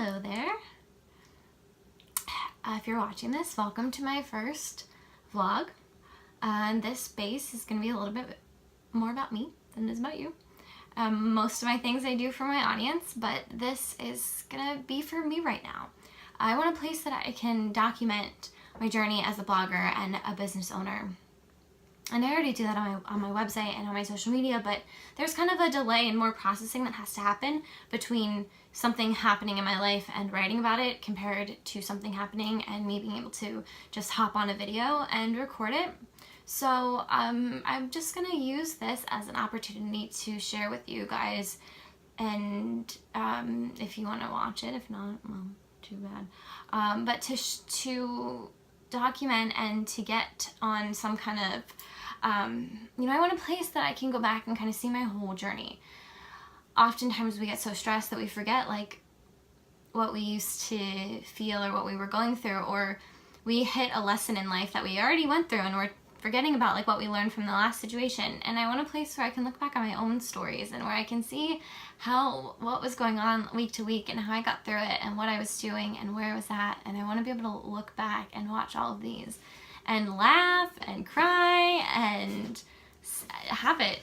Hello there. If you're watching this, welcome to my first vlog. And this space is going to be a little bit more about me than it is about you. Most of my things I do for my audience, but this is going to be for me right now. I want a place that I can document my journey as a blogger and a business owner. And I already do that on my website and on my social media, but there's kind of a delay and more processing that has to happen between something happening in my life and writing about it compared to something happening and me being able to just hop on a video and record it. So I'm just going to use this as an opportunity to share with you guys, and if you want to watch it, if not, well, too bad. But to document and to get on some kind of I want a place that I can go back and kind of see my whole journey. Oftentimes we get so stressed that we forget like what we used to feel or what we were going through, or we hit a lesson in life that we already went through and we're forgetting about like what we learned from the last situation. And I want a place where I can look back on my own stories and where I can see what was going on week to week and how I got through it and what I was doing and where I was at. And I want to be able to look back and watch all of these and laugh and cry and have it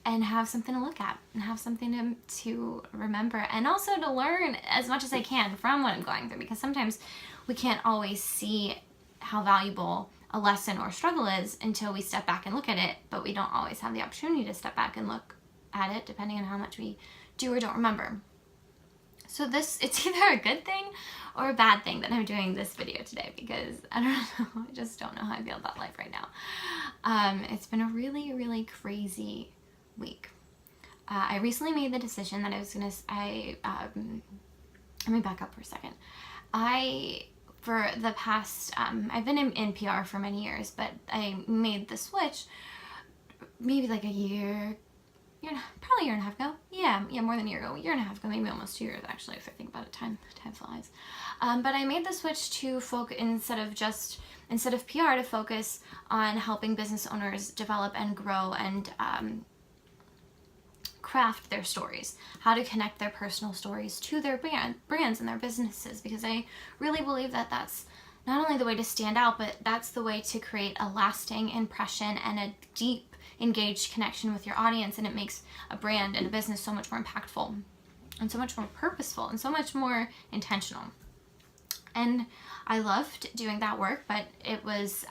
and have something to look at and have something to remember, and also to learn as much as I can from what I'm going through, because sometimes we can't always see how valuable a lesson or struggle is until we step back and look at it, but we don't always have the opportunity to step back and look at it depending on how much we do or don't remember. So it's either a good thing or a bad thing that I'm doing this video today, because I don't know, I just don't know how I feel about life right now. It's been a really, really crazy week. I recently made the decision that I was gonna, let me back up for a second. For the past, I've been in PR for many years, but I made the switch maybe like probably a year and a half ago. Yeah, more than a year and a half ago, maybe almost 2 years actually, if I think about it, time flies. But I made the switch to focus, instead of PR, to focus on helping business owners develop and grow and craft their stories, how to connect their personal stories to their brands and their businesses, because I really believe that that's not only the way to stand out, but that's the way to create a lasting impression and a deep, engaged connection with your audience, and it makes a brand and a business so much more impactful and so much more purposeful and so much more intentional. And I loved doing that work, but it was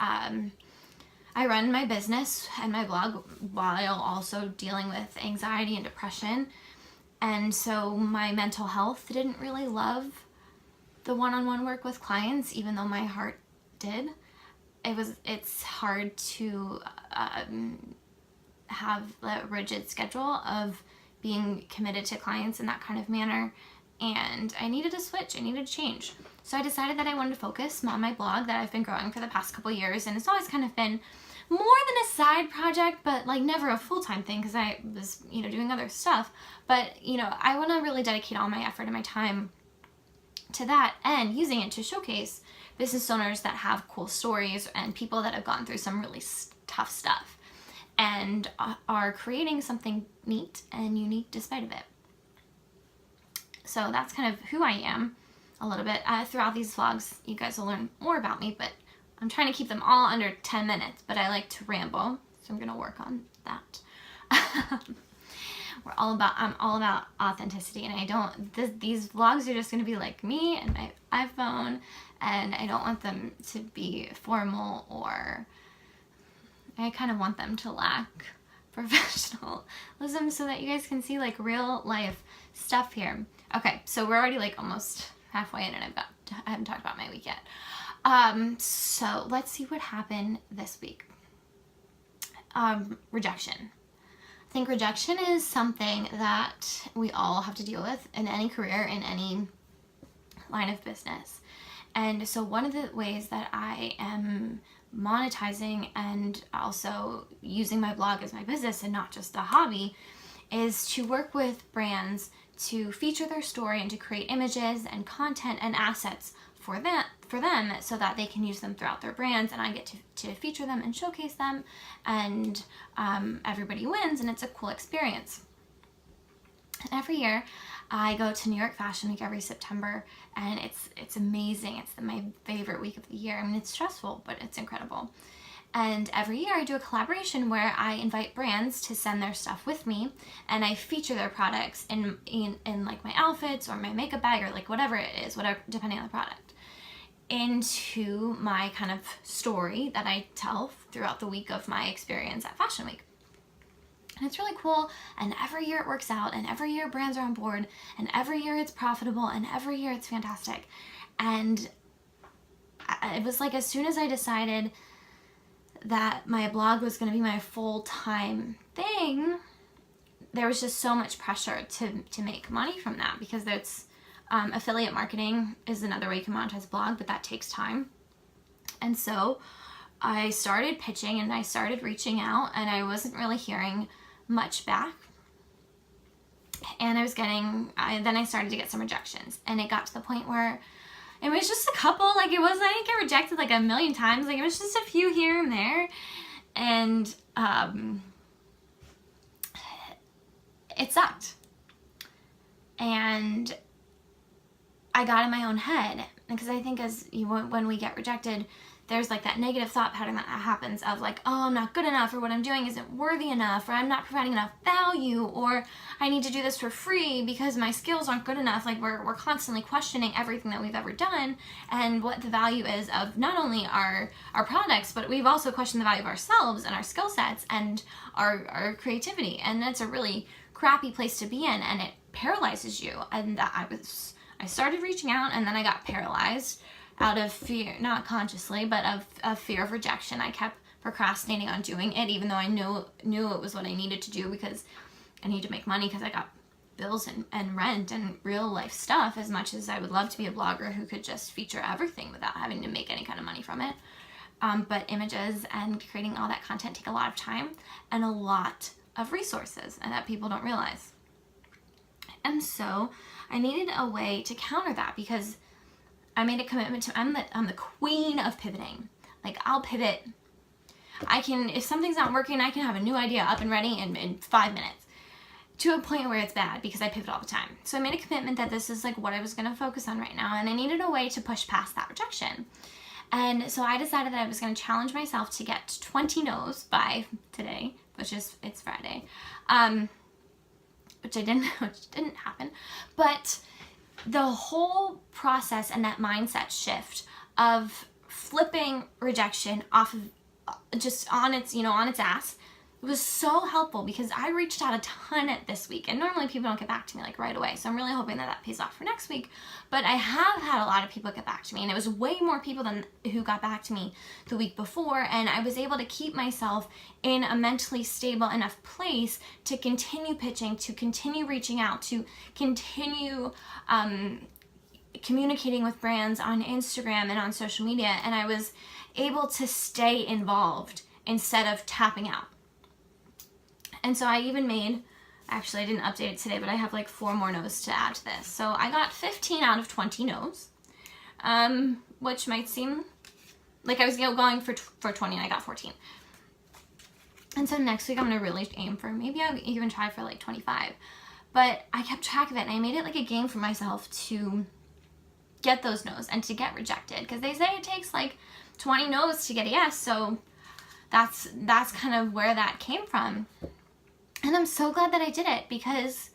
I run my business and my blog while also dealing with anxiety and depression, and so my mental health didn't really love the one-on-one work with clients, even though my heart did. It's hard to have a rigid schedule of being committed to clients in that kind of manner, and I needed a switch, I needed a change. So I decided that I wanted to focus on my blog that I've been growing for the past couple years, and it's always kind of been more than a side project, but like never a full-time thing, because I was, doing other stuff. But, I want to really dedicate all my effort and my time to that, and using it to showcase business owners that have cool stories and people that have gone through some really tough stuff and are creating something neat and unique despite of it. So that's kind of who I am a little bit. Throughout these vlogs, you guys will learn more about me, but I'm trying to keep them all under 10 minutes, but I like to ramble, so I'm going to work on that. I'm all about authenticity, and these vlogs are just going to be like me and my iPhone, and I don't want them to be formal, or I kind of want them to lack professionalism so that you guys can see like real life stuff here. Okay, so we're already like almost halfway in, and I haven't talked about my week yet. So let's see what happened this week. Rejection. I think rejection is something that we all have to deal with in any career, in any line of business. And so one of the ways that I am monetizing and also using my blog as my business and not just a hobby is to work with brands to feature their story and to create images and content and assets for them so that they can use them throughout their brands, and I get to feature them and showcase them, and everybody wins, and it's a cool experience. And every year I go to New York Fashion Week every September, and it's amazing. It's my favorite week of the year. I mean, it's stressful, but it's incredible. And every year I do a collaboration where I invite brands to send their stuff with me, and I feature their products in like my outfits or my makeup bag, or like whatever it is, whatever, depending on the product, into my kind of story that I tell throughout the week of my experience at Fashion Week. And it's really cool, and every year it works out, and every year brands are on board, and every year it's profitable, and every year it's fantastic. And it was like, as soon as I decided that my blog was going to be my full-time thing, there was just so much pressure to make money from that, because that's affiliate marketing is another way you can monetize a blog, but that takes time. And so I started pitching, and I started reaching out, and I wasn't really hearing much back. And then I started to get some rejections, and it got to the point where it was just a couple. Like, I didn't get rejected like a million times. Like, it was just a few here and there. And it sucked. And I got in my own head, because I think when we get rejected, there's like that negative thought pattern that happens of like, oh, I'm not good enough, or what I'm doing isn't worthy enough, or I'm not providing enough value, or I need to do this for free because my skills aren't good enough. Like, we're constantly questioning everything that we've ever done and what the value is of not only our products, but we've also questioned the value of ourselves and our skill sets and our creativity. And that's a really crappy place to be in, and it paralyzes you. And I started reaching out, and then I got paralyzed out of fear, not consciously, but of fear of rejection. I kept procrastinating on doing it, even though I knew it was what I needed to do, because I need to make money, because I got bills and rent and real life stuff, as much as I would love to be a blogger who could just feature everything without having to make any kind of money from it. But images and creating all that content take a lot of time and a lot of resources, and that people don't realize. And so I needed a way to counter that, because I made a commitment to, I'm the queen of pivoting. Like, I'll pivot. If something's not working, I can have a new idea up and ready in 5 minutes, to a point where it's bad, because I pivot all the time. So I made a commitment that this is like what I was going to focus on right now, and I needed a way to push past that rejection. And so I decided that I was going to challenge myself to get 20 no's by today, it's Friday, which didn't happen. But the whole process and that mindset shift of flipping rejection off of just on its ass was so helpful, because I reached out a ton this week, and normally people don't get back to me like right away. So I'm really hoping that pays off for next week. But I have had a lot of people get back to me, and it was way more people than who got back to me the week before. And I was able to keep myself in a mentally stable enough place to continue pitching, to continue reaching out, to continue communicating with brands on Instagram and on social media. And I was able to stay involved instead of tapping out. And so I even actually I didn't update it today, but I have like 4 more no's to add to this. So I got 15 out of 20 no's, which might seem like I was going for 20 and I got 14. And so next week I'm going to really aim for, maybe I'll even try for like 25. But I kept track of it, and I made it like a game for myself to get those no's and to get rejected, because they say it takes like 20 no's to get a yes. So that's kind of where that came from. And I'm so glad that I did it, because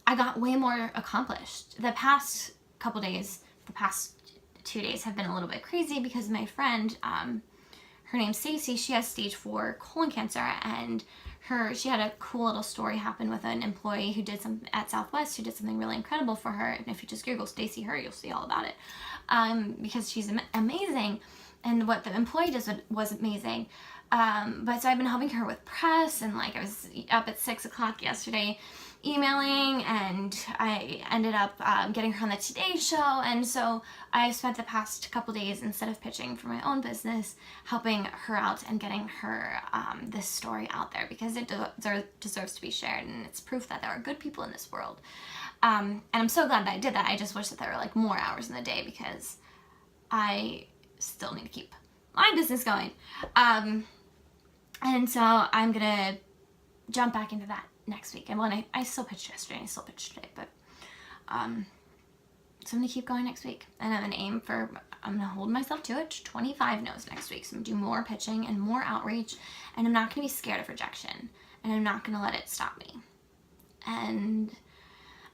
I got way more accomplished. The past 2 days have been a little bit crazy, because my friend, her name's Stacy, she has stage 4 colon cancer, and she had a cool little story happen with an employee who did at Southwest, who did something really incredible for her. And if you just Google Stacy Her, you'll see all about it, because she's amazing. And what the employee does was amazing. But so I've been helping her with press, and like I was up at 6 o'clock yesterday emailing, and I ended up getting her on the Today Show. And so I spent the past couple days, instead of pitching for my own business, helping her out and getting her this story out there, because it deserves to be shared, and it's proof that there are good people in this world. And I'm so glad that I did that. I just wish that there were like more hours in the day, because I still need to keep my business going. And so I'm gonna jump back into that next week. And when I still pitched yesterday, I still pitched today, but so I'm gonna keep going next week, and I'm gonna hold myself to it, 25 no's next week. So I'm gonna do more pitching and more outreach, and I'm not gonna be scared of rejection, and I'm not gonna let it stop me. And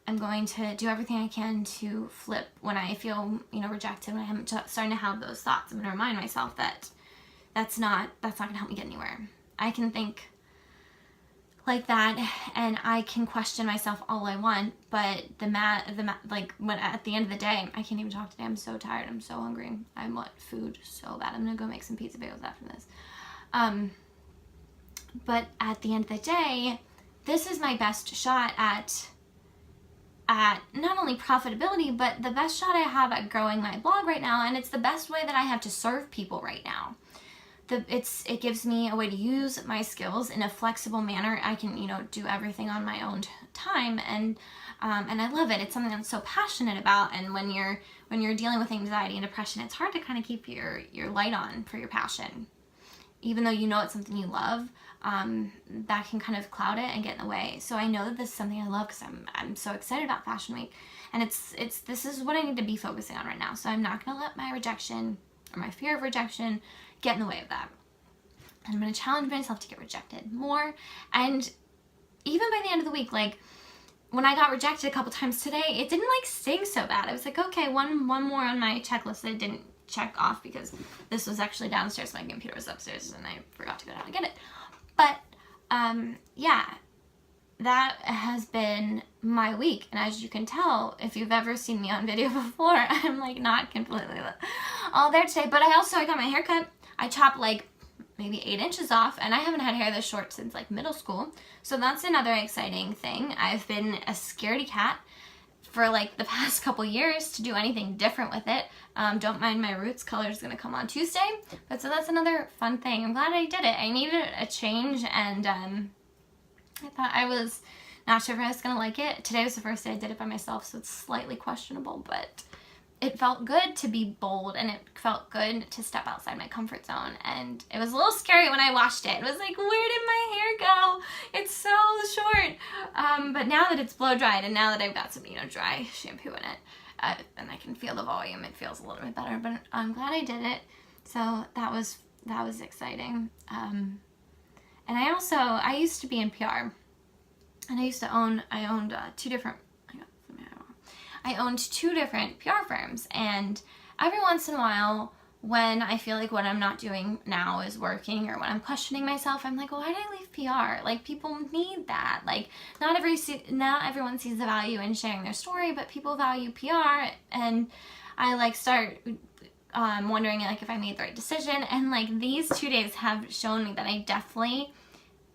I'm going to do everything I can to flip when I feel, rejected, when I'm starting to have those thoughts. I'm gonna remind myself that that's not gonna help me get anywhere. I can think like that, and I can question myself all I want, but like when at the end of the day, I can't even talk today. I'm so tired. I'm so hungry. I want food so bad. I'm gonna go make some pizza bagels after this. But at the end of the day, this is my best shot at not only profitability, but the best shot I have at growing my blog right now, and it's the best way that I have to serve people right now. It gives me a way to use my skills in a flexible manner. I can, do everything on my own time, and I love it. It's something I'm so passionate about. And when you're dealing with anxiety and depression, it's hard to kind of keep your light on for your passion, even though it's something you love. That can kind of cloud it and get in the way. So I know that this is something I love because I'm so excited about Fashion Week, and this is what I need to be focusing on right now. So I'm not going to let my rejection or my fear of rejection get in the way of that. And I'm going to challenge myself to get rejected more. And even by the end of the week, like when I got rejected a couple times today, it didn't like sting so bad. I was like, okay, one more on my checklist that I didn't check off because this was actually downstairs. My computer was upstairs and I forgot to go down and get it. But yeah, that has been my week. And as you can tell, if you've ever seen me on video before, I'm like not completely all there today. But I got my hair cut. I chopped like maybe 8 inches off, and I haven't had hair this short since like middle school. So that's another exciting thing. I've been a scaredy cat for like the past couple years to do anything different with it. Don't mind my roots color is going to come on Tuesday. But so that's another fun thing. I'm glad I did it. I needed a change, and I thought I was not sure if I was going to like it. Today was the first day I did it by myself, so it's slightly questionable, but it felt good to be bold, and it felt good to step outside my comfort zone. And it was a little scary when I washed it. It was like, where did my hair go? It's so short. But now that it's blow dried, and now that I've got some, dry shampoo in it, and I can feel the volume, it feels a little bit better. But I'm glad I did it. So that was exciting. And I used to be in PR, and I owned two different PR firms, and every once in a while when I feel like what I'm not doing now is working, or when I'm questioning myself, I'm like, well, why did I leave PR? Like, people need that. Like, not everyone sees the value in sharing their story, but people value PR, and I like start wondering like if I made the right decision. And like these 2 days have shown me that I definitely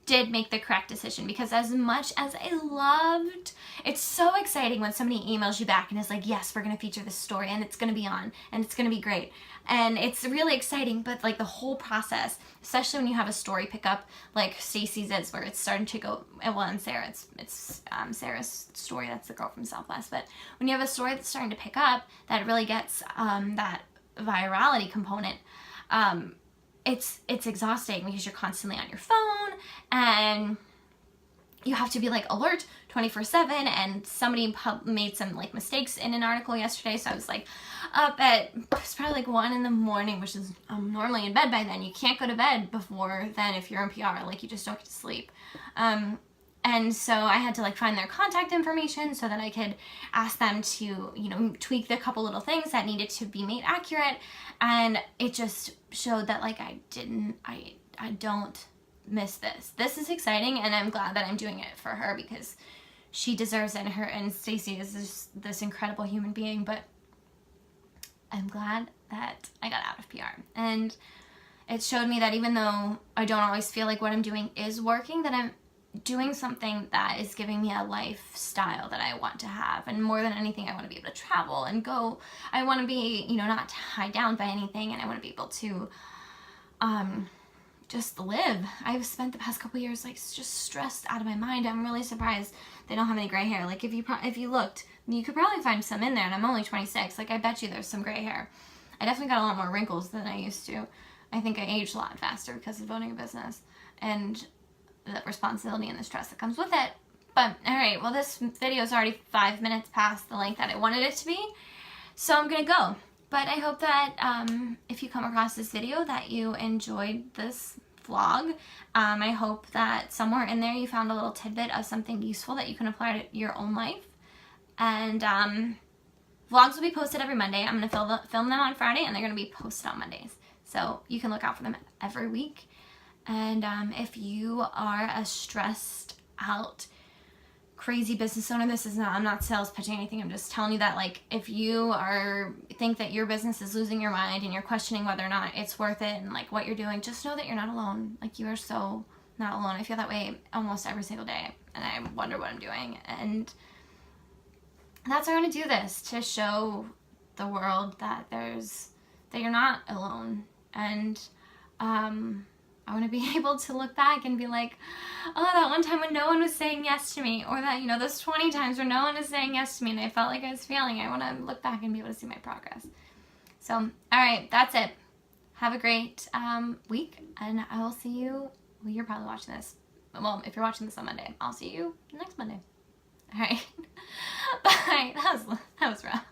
did make the correct decision, because as much as I loved, it's so exciting when somebody emails you back and is like, yes, we're going to feature this story, and it's going to be on, and it's going to be great, and it's really exciting. But like the whole process, especially when you have a story pickup like Stacy's is, where it's starting to go, well, and Sarah, it's Sarah's story, that's the girl from Southwest. But when you have a story that's starting to pick up, that really gets that virality component, it's exhausting, because you're constantly on your phone, and you have to be like alert 24/7. And somebody made some like mistakes in an article yesterday, so I was like up at, it's probably like 1 a.m, which is, I'm normally in bed by then. You can't go to bed before then if you're in PR, like you just don't get to sleep. And so I had to like find their contact information so that I could ask them to, tweak the couple little things that needed to be made accurate. And it just showed that like I don't miss this. This is exciting, and I'm glad that I'm doing it for her, because she deserves it. And Stacy is just this incredible human being. But I'm glad that I got out of PR. And it showed me that even though I don't always feel like what I'm doing is working, that I'm doing something that is giving me a lifestyle that I want to have. And more than anything, I want to be able to travel and go. I want to be, not tied down by anything, and I want to be able to just live. I've spent the past couple years like just stressed out of my mind. I'm really surprised they don't have any gray hair. Like if you looked, you could probably find some in there, and I'm only 26. Like I bet you there's some gray hair. I definitely got a lot more wrinkles than I used to. I think I aged a lot faster because of owning a business and the responsibility and the stress that comes with it. But, alright, well this video is already 5 minutes past the length that I wanted it to be, so I'm gonna go. But I hope that if you come across this video that you enjoyed this vlog. I hope that somewhere in there you found a little tidbit of something useful that you can apply to your own life. And vlogs will be posted every Monday. I'm going to film them on Friday, and they're going to be posted on Mondays. So you can look out for them every week. And if you are a stressed out, crazy business owner, I'm not sales pitching anything. I'm just telling you that, like, if you think that your business is losing your mind and you're questioning whether or not it's worth it and like what you're doing, just know that you're not alone. Like, you are so not alone. I feel that way almost every single day, and I wonder what I'm doing. And that's why I want to do this, to show the world that you're not alone. And I want to be able to look back and be like, oh, that one time when no one was saying yes to me, or that, you know, those 20 times where no one is saying yes to me and I felt like I was failing. I want to look back and be able to see my progress. So, all right, that's it. Have a great week, and I will see you. Well, you're probably watching this. Well, if you're watching this on Monday, I'll see you next Monday. All right. Bye. That was rough.